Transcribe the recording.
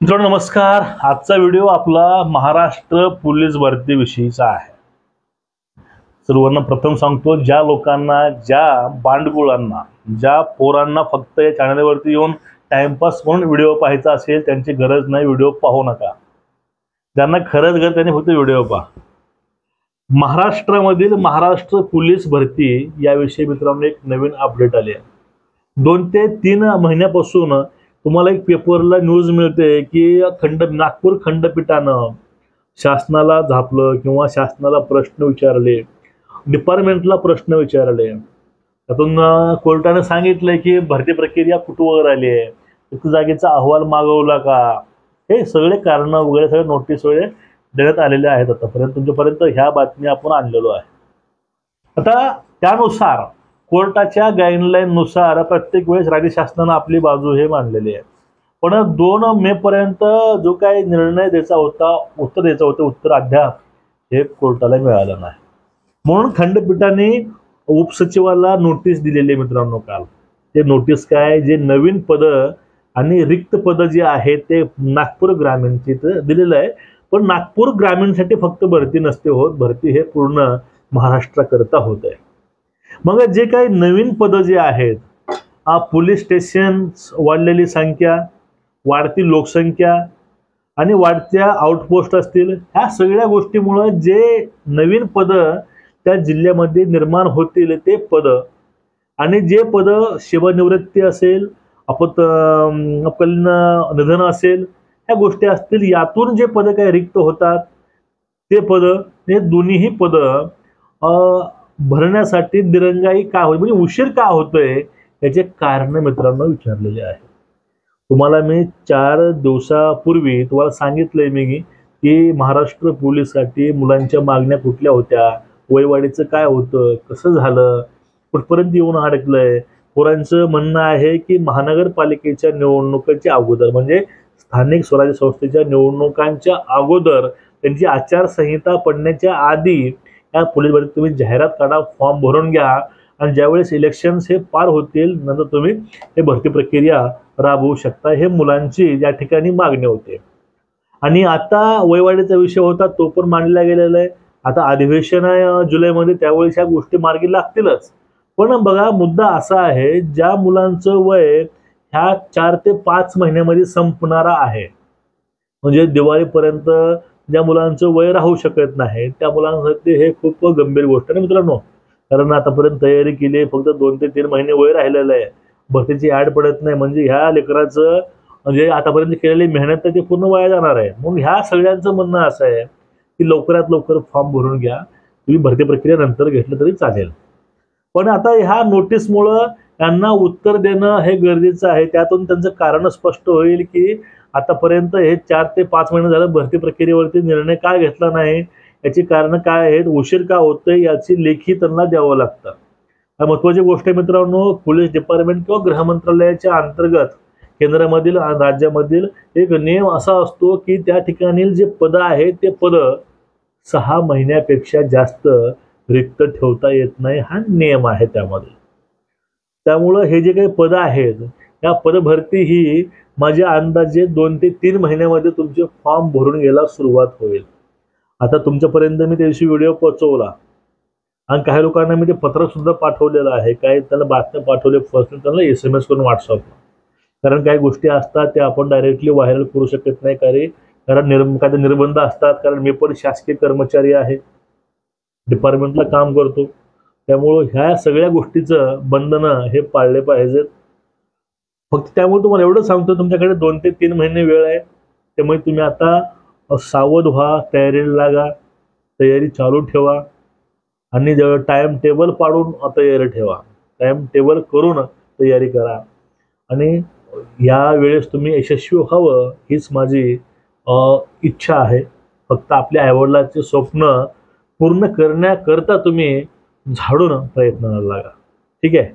मित्रांनो नमस्कार. आजचा व्हिडिओ आपला महाराष्ट्र पोलीस भरतीविषयीचा आहे. सर्वांना प्रथम सांगतो, ज्या लोकांना, ज्या बांडगुळांना, ज्या पोरांना फक्त या चॅनलवरती येऊन टाइमपास म्हणून व्हिडिओ पाहायचा असेल त्यांची गरज नाही, व्हिडिओ पाहू नका. ज्यांना खरंच गरज त्यांनी फक्त व्हिडिओ पहा. महाराष्ट्रामधील महाराष्ट्र पोलीस भरती याविषयी मित्रांनो एक नवीन अपडेट आली आहे. 2 ते 3 महिन्यापासून तुम्हाला एक पेपरला न्यूज मिळते की नागपूर खंडपीठानं शासनाला झापलं किंवा शासनाला प्रश्न विचारले, डिपार्टमेंटला प्रश्न विचारले. त्यातून कोर्टाने सांगितलंय की भरती प्रक्रिया कुठवर आली आहे, एक जागेचा अहवाल मागवला का, हे सगळे कारण वगैरे सगळे नोटीस वगैरे देण्यात आलेले आहेत. आतापर्यंत तुमच्यापर्यंत ह्या बातम्या आपण आणलेलो आहे. आता त्यानुसार कोर्टाच्या गाईडलाईन नुसार प्रत्येक वेळेस राज्य शासनानं आपली बाजू हे मांडलेली आहे. पण 2 मे पर्यंत जो काही निर्णय द्यायचा होता, उत्तर द्यायचं होतं, उत्तर अद्याप हे कोर्टाला मिळालं नाही. म्हणून खंडपीठाने उपसचिवाला नोटीस दिलेली आहे मित्रांनो काल. ते नोटीस काय, जे नवीन पद आणि रिक्त पद जे आहे ते नागपूर ग्रामीणची दिलेलं आहे. पण नागपूर ग्रामीणसाठी फक्त भरती नसते होत, भरती हे पूर्ण महाराष्ट्राकरता होत आहे. मग जे काही नवीन पद जे आहेत, पोलीस स्टेशन वाढलेली संख्या, वाढती लोकसंख्या आणि वाढत्या आउटपोस्ट असतील, ह्या सगळ्या गोष्टीमुळे जे नवीन पद त्या जिल्ह्यामध्ये निर्माण होतील ते पद आणि जे पद सेवानिवृत्ती असेल, अपकलन निधन असेल, ह्या गोष्टी असतील, यातून जे पद काही रिक्त होतात ते पद, हे दोन्हीही पद भरण्यासाठी दिरंगाई का होते, म्हणजे उशीर का होतोय, याचे कारण मित्रांनो विचारलेले आहे. तुम्हाला मी 4 दिवसापूर्वी तुम्हाला सांगितलंय मी की महाराष्ट्र पोलीससाठी मुलांच्या मागण्या कुठल्या होत्या, वयवाढीचं काय होतं, कसं झालं, कुठपर्यंत येऊन अडकलंय. पोरांचं म्हणणं आहे की महानगरपालिकेच्या निवडणुकांच्या अगोदर, म्हणजे स्थानिक स्वराज्य संस्थेच्या निवडणुकांच्या अगोदर, त्यांची आचारसंहिता पडण्याच्या आधी या पोलीस भरती तुम्ही जाहिरात काढा, फॉर्म भरून घ्या आणि ज्यावेळेस इलेक्शन्स हे पार होतील नंतर तुम्ही हे भरती प्रक्रिया राबवू शकता. हे मुलांची या ठिकाणी मागणी होते. आणि आता वयवाढीचा विषय होता, तो पण मांडला गेलेला आहे. आता अधिवेशन आहे जुलैमध्ये, त्यावेळेस ह्या गोष्टी मार्गी लागतीलच. पण बघा, मुद्दा असा आहे, ज्या मुलांचं वय ह्या 4 ते 5 महिन्यामध्ये संपणारा आहे, म्हणजे दिवाळीपर्यंत ज्या मुलांचं वय राहू शकत नाही, त्या मुलांसाठी हे खूप गंभीर गोष्ट आहे मित्रांनो. कारण आतापर्यंत तयारी केली, फक्त 2 ते 3 महिने वय राहिलेलं आहे, भरतीची ॲड पडत नाही, म्हणजे ह्या लेकराचं म्हणजे आतापर्यंत केलेली मेहनत तर ती पूर्ण वाया जाणार आहे. मग ह्या सगळ्यांचं म्हणणं असं आहे की लवकरात लवकर फॉर्म भरून घ्या, तुम्ही भरती प्रक्रिया नंतर घेतलं तरी चालेल. पण आता ह्या नोटीसमुळं त्यांना उत्तर देणं हे गरजेचं आहे. त्यातून त्यांचं कारण स्पष्ट होईल की आतापर्यंत हे 4 ते 5 महिने झालं भरती प्रक्रियेवरती निर्णय का घेतला नाही, याची कारण काय आहेत, उशीर का होतोय, याची लेखी त्यांना द्यावं लागतं. महत्त्वाची गोष्ट आहे मित्रांनो, पोलीस डिपार्टमेंट किंवा गृह मंत्रालयाच्या अंतर्गत केंद्रामधील राज्यामधील एक नियम असा असतो की त्या ठिकाणी जे पद आहे ते पद 6 महिन्यापेक्षा जास्त रिक्त ठेवता येत नाही, हा नियम आहे त्यामध्ये. त्यामुळं हे जे काही पद आहेत, या पदभरती ही माझ्या अंदाजे 2 ते 3 महिन्यामध्ये तुमचे फॉर्म भरून घ्यायला सुरुवात होईल. आता तुमच्यापर्यंत मी त्या दिवशी व्हिडिओ पोहोचवला आणि काही लोकांना मी ते पत्र सुद्धा पाठवलेलं आहे, काही त्यांना बातम्या पाठवले पर्सनल, त्यांना SMS करून व्हॉट्सअपला. कारण काही गोष्टी असतात त्या आपण डायरेक्टली व्हायरल करू शकत नाही, कारण काही निर्बंध असतात. कारण मी पण शासकीय कर्मचारी आहे, डिपार्टमेंटला काम करतो, त्यामुळं ह्या सगळ्या गोष्टीचं बंधनं हे पाळले पाहिजेत. फक्त त्यामुळे तुम्हाला एवढं सांगतो, तुमच्याकडे 2 ते 3 महिने वेळ आहे, त्यामुळे तुम्ही आता सावध व्हा, तयारीला लागा, तयारी चालू ठेवा आणि टाइम टेबल पाडून तयारी ठेवा, टाइम टेबल करून तयारी करा आणि या वेळेस तुम्ही यशस्वी व्हावं हीच माझी इच्छा आहे. फक्त आपल्या आईवडिलांचे स्वप्न पूर्ण करण्याकरता तुम्ही झाडून प्रयत्नाला लागा. ठीक आहे.